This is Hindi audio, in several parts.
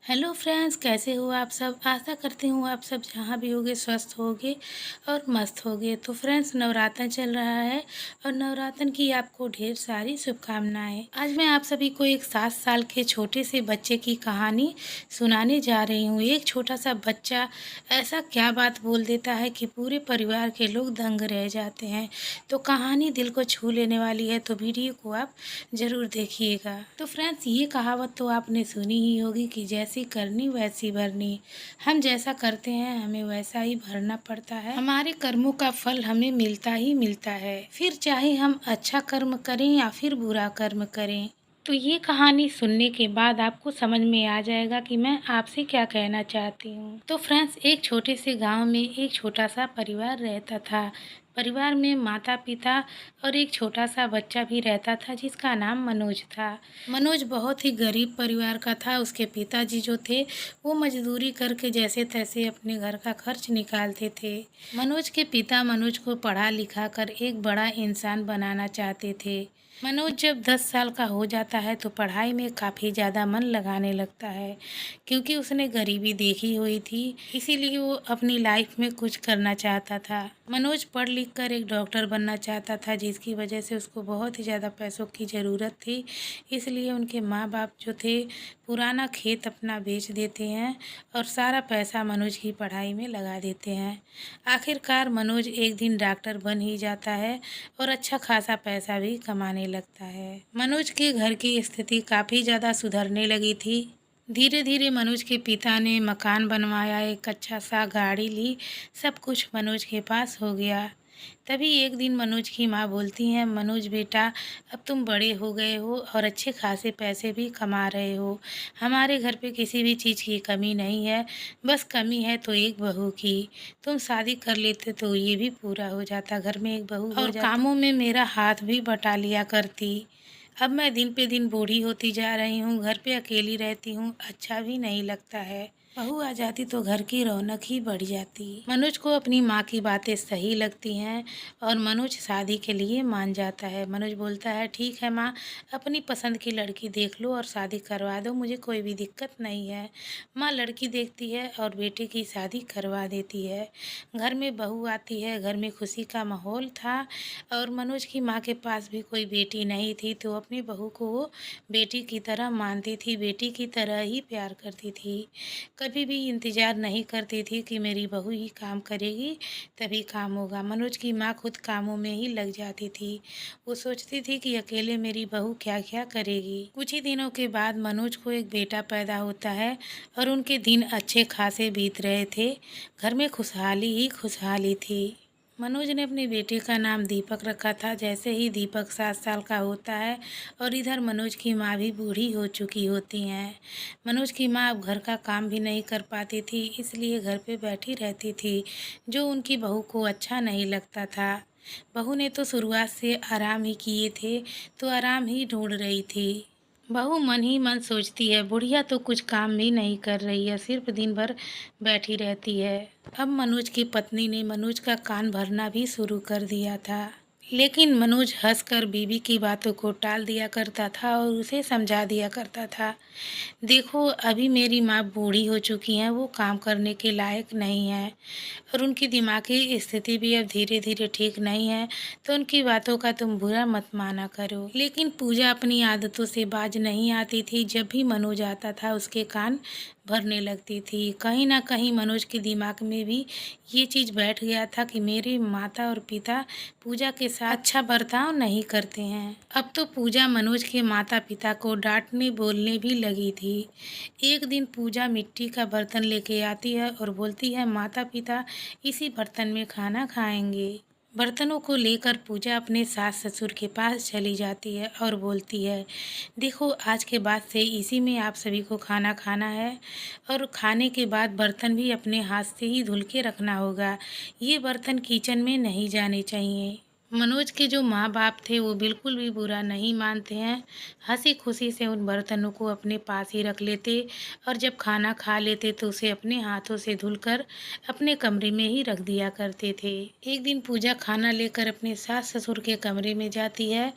हेलो फ्रेंड्स, कैसे हो आप सब। आशा करती हूँ आप सब जहाँ भी होगे स्वस्थ होगे और मस्त होगे। तो फ्रेंड्स, नवरात्र चल रहा है और नवरात्र की आपको ढेर सारी शुभकामनाएं। आज मैं आप सभी को एक 7 साल के छोटे से बच्चे की कहानी सुनाने जा रही हूँ। एक छोटा सा बच्चा ऐसा क्या बात बोल देता है कि पूरे परिवार के लोग दंग रह जाते हैं। तो कहानी दिल को छू लेने वाली है, तो वीडियो को आप ज़रूर देखिएगा। तो फ्रेंड्स, ये कहावत तो आपने सुनी ही होगी कि जैसी करनी वैसी भरनी। हम जैसा करते हैं हमें वैसा ही भरना पड़ता है। हमारे कर्मों का फल हमें मिलता ही मिलता है, फिर चाहे हम अच्छा कर्म करें या फिर बुरा कर्म करें। तो ये कहानी सुनने के बाद आपको समझ में आ जाएगा कि मैं आपसे क्या कहना चाहती हूँ। तो फ्रेंड्स, एक छोटे से गांव में एक छोटा सा परिवार रहता था। परिवार में माता पिता और एक छोटा सा बच्चा भी रहता था जिसका नाम मनोज था। मनोज बहुत ही गरीब परिवार का था। उसके पिताजी जो थे वो मजदूरी करके जैसे तैसे अपने घर का खर्च निकालते थे। मनोज के पिता मनोज को पढ़ा लिखा कर एक बड़ा इंसान बनाना चाहते थे। मनोज जब 10 साल का हो जाता है तो पढ़ाई में काफ़ी ज़्यादा मन लगाने लगता है, क्योंकि उसने गरीबी देखी हुई थी। इसीलिए वो अपनी लाइफ में कुछ करना चाहता था। मनोज पढ़ लिख कर एक डॉक्टर बनना चाहता था, जिसकी वजह से उसको बहुत ही ज़्यादा पैसों की ज़रूरत थी। इसलिए उनके माँ बाप जो थे पुराना खेत अपना बेच देते हैं और सारा पैसा मनोज की पढ़ाई में लगा देते हैं। आखिरकार मनोज एक दिन डॉक्टर बन ही जाता है और अच्छा खासा पैसा भी कमाने लगता है। मनोज के घर की स्थिति काफ़ी ज़्यादा सुधरने लगी थी। धीरे धीरे मनोज के पिता ने मकान बनवाया, एक अच्छा सा गाड़ी ली, सब कुछ मनोज के पास हो गया। तभी एक दिन मनोज की माँ बोलती हैं, मनोज बेटा, अब तुम बड़े हो गए हो और अच्छे खासे पैसे भी कमा रहे हो। हमारे घर पे किसी भी चीज़ की कमी नहीं है, बस कमी है तो एक बहू की। तुम शादी कर लेते तो ये भी पूरा हो जाता, घर में एक बहू हो जाती और कामों में मेरा हाथ भी बटा लिया करती। अब मैं दिन पे दिन बूढ़ी होती जा रही हूँ, घर पे अकेली रहती हूँ, अच्छा भी नहीं लगता है। बहू आ जाती तो घर की रौनक ही बढ़ जाती। मनोज को अपनी माँ की बातें सही लगती हैं और मनोज शादी के लिए मान जाता है। मनोज बोलता है, ठीक है माँ, अपनी पसंद की लड़की देख लो और शादी करवा दो, मुझे कोई भी दिक्कत नहीं है। माँ लड़की देखती है और बेटे की शादी करवा देती है। घर में बहू आती है, घर में खुशी का माहौल था और मनोज की माँ के पास भी कोई बेटी नहीं थी, तो अपनी बहू को वो बेटी की तरह मानती थी, बेटी की तरह ही प्यार करती थी। कभी भी इंतज़ार नहीं करती थी कि मेरी बहू ही काम करेगी तभी काम होगा। मनोज की माँ खुद कामों में ही लग जाती थी। वो सोचती थी कि अकेले मेरी बहू क्या क्या करेगी। कुछ ही दिनों के बाद मनोज को एक बेटा पैदा होता है और उनके दिन अच्छे खासे बीत रहे थे। घर में खुशहाली ही खुशहाली थी। मनोज ने अपने बेटे का नाम दीपक रखा था। जैसे ही दीपक 7 साल का होता है और इधर मनोज की माँ भी बूढ़ी हो चुकी होती हैं। मनोज की माँ अब घर का काम भी नहीं कर पाती थी, इसलिए घर पे बैठी रहती थी, जो उनकी बहू को अच्छा नहीं लगता था। बहू ने तो शुरुआत से आराम ही किए थे, तो आराम ही ढूंढ रही थी। बहू मन ही मन सोचती है, बुढ़िया तो कुछ काम भी नहीं कर रही है, सिर्फ दिन भर बैठी रहती है। अब मनोज की पत्नी ने मनोज का कान भरना भी शुरू कर दिया था, लेकिन मनोज हंसकर बीवी की बातों को टाल दिया करता था और उसे समझा दिया करता था, देखो अभी मेरी माँ बूढ़ी हो चुकी हैं, वो काम करने के लायक नहीं है और उनकी दिमागी स्थिति भी अब धीरे धीरे ठीक नहीं है, तो उनकी बातों का तुम बुरा मत माना करो। लेकिन पूजा अपनी आदतों से बाज नहीं आती थी। जब भी मनोज आता था उसके कान भरने लगती थी। कहीं ना कहीं मनोज के दिमाग में भी ये चीज़ बैठ गया था कि मेरे माता और पिता पूजा के साथ अच्छा बर्ताव नहीं करते हैं। अब तो पूजा मनोज के माता पिता को डांटने बोलने भी लगी थी। एक दिन पूजा मिट्टी का बर्तन लेके आती है और बोलती है, माता पिता इसी बर्तन में खाना खाएंगे। बर्तनों को लेकर पूजा अपने सास ससुर के पास चली जाती है और बोलती है, देखो आज के बाद से इसी में आप सभी को खाना खाना है और खाने के बाद बर्तन भी अपने हाथ से ही धुल के रखना होगा। ये बर्तन किचन में नहीं जाने चाहिए। मनोज के जो माँ-बाप थे वो बिल्कुल भी बुरा नहीं मानते हैं। हँसी-खुशी से उन बर्तनों को अपने पास ही रख लेते और जब खाना खा लेते तो उसे अपने हाथों से धुलकर अपने कमरे में ही रख दिया करते थे। एक दिन पूजा खाना लेकर अपने सास-ससुर के कमरे में जाती है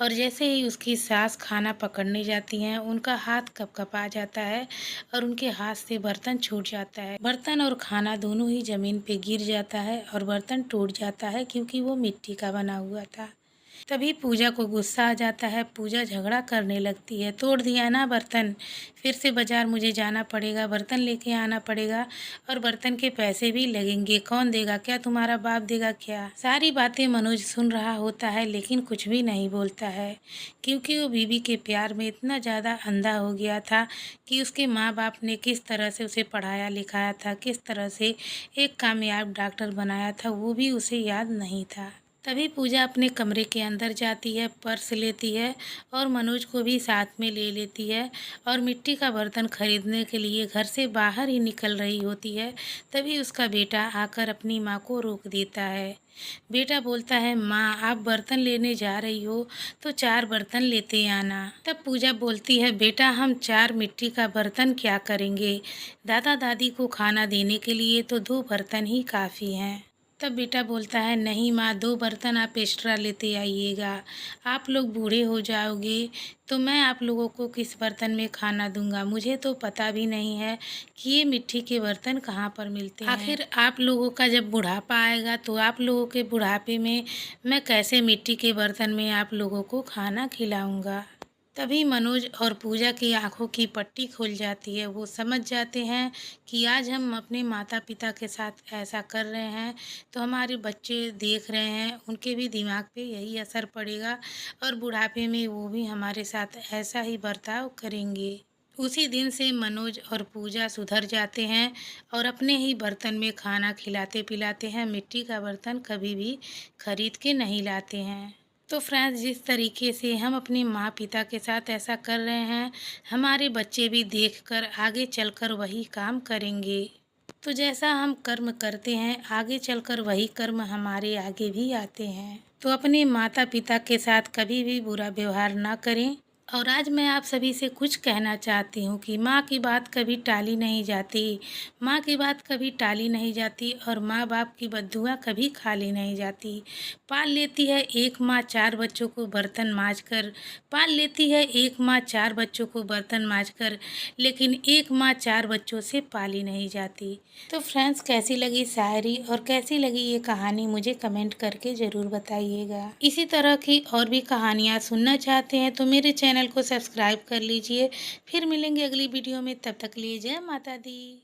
और जैसे ही उसकी सास खाना पकड़ने जाती हैं, उनका हाथ कँपकँपा जाता है और उनके हाथ से बर्तन छूट जाता है। बर्तन और खाना दोनों ही ज़मीन पे गिर जाता है और बर्तन टूट जाता है क्योंकि वो मिट्टी का बना हुआ था। तभी पूजा को गुस्सा आ जाता है। पूजा झगड़ा करने लगती है, तोड़ दिया ना बर्तन, फिर से बाजार मुझे जाना पड़ेगा, बर्तन लेके आना पड़ेगा और बर्तन के पैसे भी लगेंगे। कौन देगा? क्या तुम्हारा बाप देगा क्या? सारी बातें मनोज सुन रहा होता है लेकिन कुछ भी नहीं बोलता है क्योंकि वो बीवी के प्यार में इतना ज़्यादा अंधा हो गया था कि उसके माँ बाप ने किस तरह से उसे पढ़ाया लिखाया था, किस तरह से एक कामयाब डॉक्टर बनाया था, वो भी उसे याद नहीं था। तभी पूजा अपने कमरे के अंदर जाती है, पर्स लेती है और मनोज को भी साथ में ले लेती है और मिट्टी का बर्तन खरीदने के लिए घर से बाहर ही निकल रही होती है। तभी उसका बेटा आकर अपनी माँ को रोक देता है। बेटा बोलता है, माँ आप बर्तन लेने जा रही हो तो 4 बर्तन लेते आना। तब पूजा बोलती है, बेटा हम 4 मिट्टी का बर्तन क्या करेंगे? दादा दादी को खाना देने के लिए तो 2 बर्तन ही काफ़ी हैं। तब बेटा बोलता है, नहीं माँ 2 बर्तन आप एक्स्ट्रा लेते आइएगा। आप लोग बूढ़े हो जाओगे तो मैं आप लोगों को किस बर्तन में खाना दूंगा? मुझे तो पता भी नहीं है कि ये मिट्टी के बर्तन कहाँ पर मिलते हैं। आखिर आप लोगों का जब बुढ़ापा आएगा तो आप लोगों के बुढ़ापे में मैं कैसे मिट्टी के बर्तन में आप लोगों को खाना खिलाऊंगा? तभी मनोज और पूजा की आंखों की पट्टी खुल जाती है। वो समझ जाते हैं कि आज हम अपने माता पिता के साथ ऐसा कर रहे हैं तो हमारे बच्चे देख रहे हैं, उनके भी दिमाग पे यही असर पड़ेगा और बुढ़ापे में वो भी हमारे साथ ऐसा ही बर्ताव करेंगे। उसी दिन से मनोज और पूजा सुधर जाते हैं और अपने ही बर्तन में खाना खिलाते पिलाते हैं। मिट्टी का बर्तन कभी भी खरीद के नहीं लाते हैं। तो फ्रेंड्स, जिस तरीके से हम अपने माँ पिता के साथ ऐसा कर रहे हैं, हमारे बच्चे भी देखकर आगे चलकर वही काम करेंगे। तो जैसा हम कर्म करते हैं, आगे चलकर वही कर्म हमारे आगे भी आते हैं। तो अपने माता पिता के साथ कभी भी बुरा व्यवहार ना करें। और आज मैं आप सभी से कुछ कहना चाहती हूँ कि माँ की बात कभी टाली नहीं जाती, माँ की बात कभी टाली नहीं जाती और माँ बाप की बद्दुआ कभी खाली नहीं जाती। पाल लेती है एक माँ 4 बच्चों को बर्तन माँज कर, पाल लेती है एक माँ 4 बच्चों को बर्तन माँज कर, लेकिन एक माँ 4 बच्चों से पाली नहीं जाती। तो फ्रेंड्स, कैसी लगी शायरी और कैसी लगी ये कहानी मुझे कमेंट करके ज़रूर बताइएगा। इसी तरह की और भी कहानियाँ सुनना चाहते हैं तो मेरे चैनल को सब्सक्राइब कर लीजिए। फिर मिलेंगे अगली वीडियो में, तब तक लिए जय माता दी।